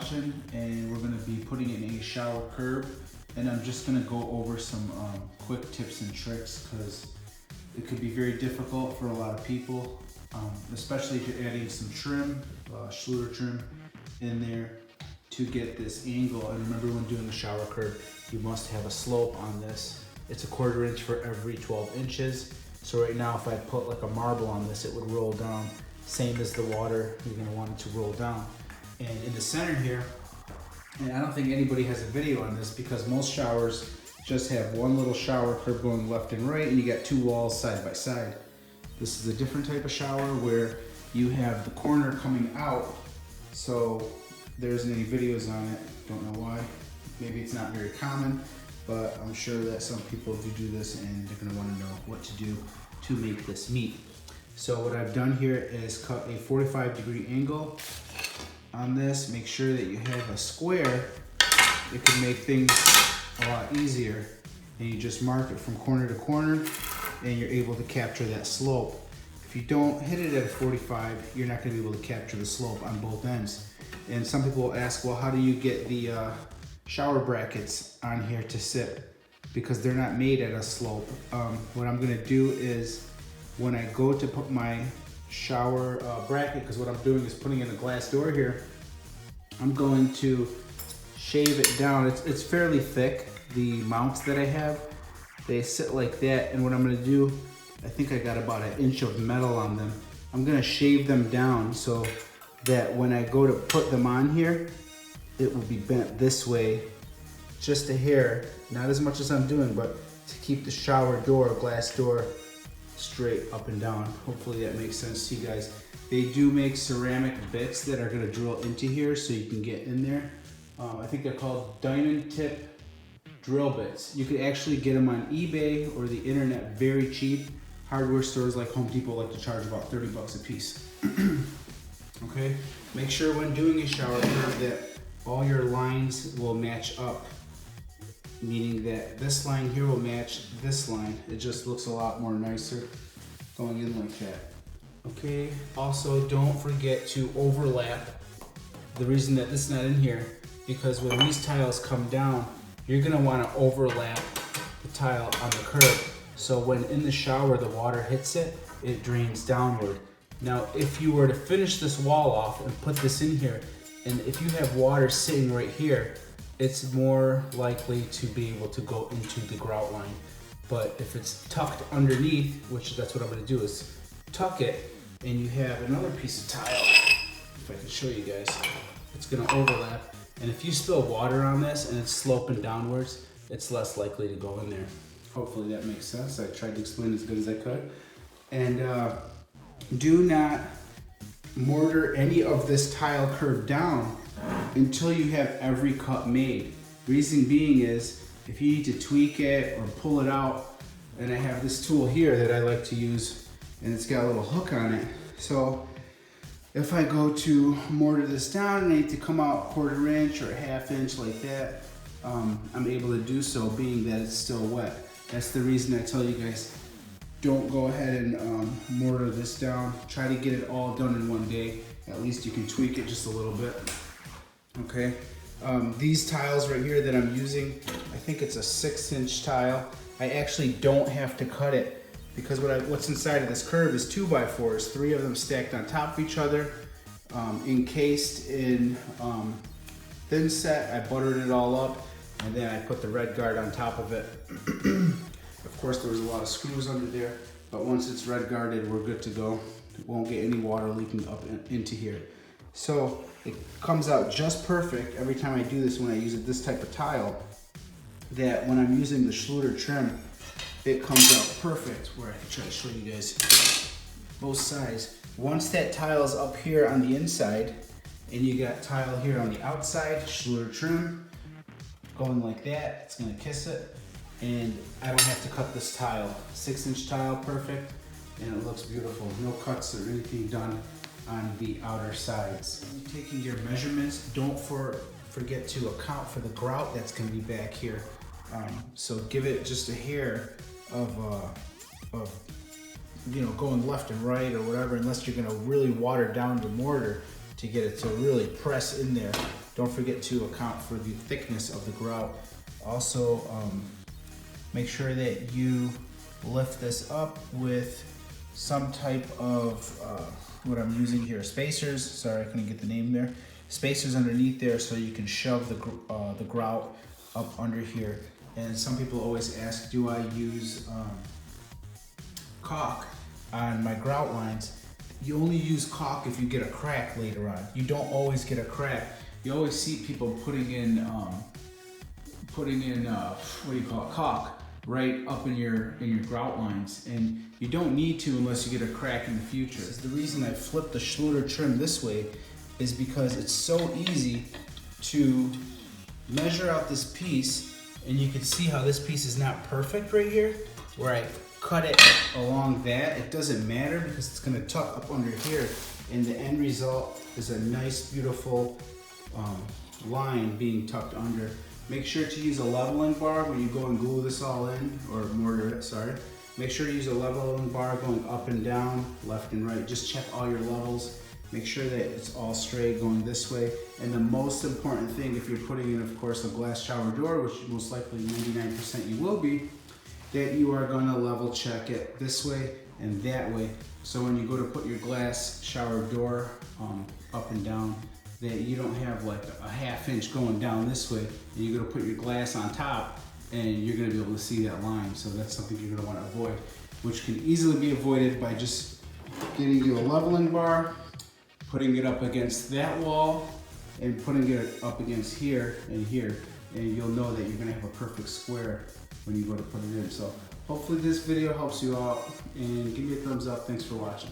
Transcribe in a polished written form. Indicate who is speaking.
Speaker 1: watching, and we're going to be putting in a shower curb, and I'm just going to go over some quick tips and tricks because it could be very difficult for a lot of people, especially if you're adding some trim, Schluter trim in there to get this angle. And remember, when doing a shower curb, you must have a slope on this. It's 1/4 inch for every 12 inches. So right now, if I put like a marble on this, it would roll down. Same as the water, you're gonna want it to roll down. And in the center here, and I don't think anybody has a video on this because most showers just have one little shower curb going left and right, and you got 2 walls side by side. This is a different type of shower where you have the corner coming out, so there isn't any videos on it. Don't know why. Maybe it's not very common, but I'm sure that some people do this, and they're gonna wanna know what to do to make this meet. So what I've done here is cut a 45-degree angle on this. Make sure that you have a square. It can make things a lot easier. And you just mark it from corner to corner, and you're able to capture that slope. If you don't hit it at a 45, you're not gonna be able to capture the slope on both ends. And some people will ask, well, how do you get the shower brackets on here to sit? Because they're not made at a slope. What I'm gonna do is, when I go to put my shower bracket, because what I'm doing is putting in a glass door here, I'm going to shave it down. It's fairly thick, the mounts that I have. They sit like that, and what I'm gonna do, I think I got about 1 inch of metal on them. I'm gonna shave them down so that when I go to put them on here, it will be bent this way, just a hair, not as much as I'm doing, but to keep the shower door, glass door, straight up and down. Hopefully that makes sense to you guys. They do make ceramic bits that are gonna drill into here so you can get in there. I think they're called diamond tip drill bits. You could actually get them on eBay or the internet very cheap. Hardware stores like Home Depot like to charge about 30 bucks a piece. Okay, make sure when doing a shower curb that all your lines will match up, meaning that this line here will match this line. It just looks a lot more nicer going in like that. Okay, also don't forget to overlap. The reason that this is not in here, because when these tiles come down, you're gonna wanna overlap the tile on the curb. So when in the shower the water hits it, it drains downward. Now, if you were to finish this wall off and put this in here, and if you have water sitting right here, it's more likely to be able to go into the grout line. But if it's tucked underneath, which that's what I'm gonna do, is tuck it, and you have another piece of tile, if I can show you guys, it's gonna overlap. And if you spill water on this and it's sloping downwards, it's less likely to go in there. Hopefully that makes sense. I tried to explain as good as I could. And do not mortar any of this tile curb down until you have every cut made. Reason being is, if you need to tweak it or pull it out, and I have this tool here that I like to use, and it's got a little hook on it. So if I go to mortar this down and I need to come out 1/4 inch or 1/2 inch like that, I'm able to do so, being that it's still wet. That's the reason I tell you guys, don't go ahead and mortar this down. Try to get it all done in one day. At least you can tweak it just a little bit. Okay, these tiles right here that I'm using, I think it's a 6-inch tile. I actually don't have to cut it because what's inside of this curb is 2x4s, 3 of them stacked on top of each other, encased in thin set. I buttered it all up, and then I put the red guard on top of it. Of course, there was a lot of screws under there, but once it's red guarded, we're good to go. It won't get any water leaking up into here. So it comes out just perfect every time I do this when I use this type of tile, that when I'm using the Schluter trim, it comes out perfect, where I can try to show you guys both sides. Once that tile is up here on the inside, and you got tile here on the outside, Schluter trim, going like that, it's gonna kiss it. And I don't have to cut this tile. 6-inch tile, perfect, and it looks beautiful. No cuts or anything done on the outer sides. When you're taking your measurements, don't forget to account for the grout that's gonna be back here. So give it just a hair of going left and right or whatever, unless you're gonna really water down the mortar to get it to really press in there. don't forget to account for the thickness of the grout. Also, make sure that you lift this up with some type of, what I'm using here, spacers. Sorry, I couldn't get the name there. Spacers underneath there so you can shove the grout up under here. And some people always ask, do I use caulk on my grout lines? You only use caulk if you get a crack later on. You don't always get a crack. You always see people putting in what do you call it, caulk right up in your grout lines, and you don't need to unless you get a crack in the future. The reason I flipped the Schluter trim this way is because it's so easy to measure out this piece, and you can see how this piece is not perfect right here, where I cut it along that. It doesn't matter because it's gonna tuck up under here, and the end result is a nice, beautiful line being tucked under. Make sure to use a leveling bar when you go and glue this all in, or mortar it, sorry. Make sure to use a leveling bar going up and down, left and right. Just check all your levels. Make sure that it's all straight going this way. And the most important thing, if you're putting in, of course, a glass shower door, which most likely 99% you will be, that you are gonna level check it this way and that way. So when you go to put your glass shower door up and down, that you don't have like a ½ inch going down this way, and you're gonna put your glass on top and you're gonna be able to see that line. So that's something you're gonna wanna avoid, which can easily be avoided by just getting you a leveling bar, putting it up against that wall, and putting it up against here and here, and you'll know that you're gonna have a perfect square when you go to put it in. So hopefully this video helps you out, and give me a thumbs up. Thanks for watching.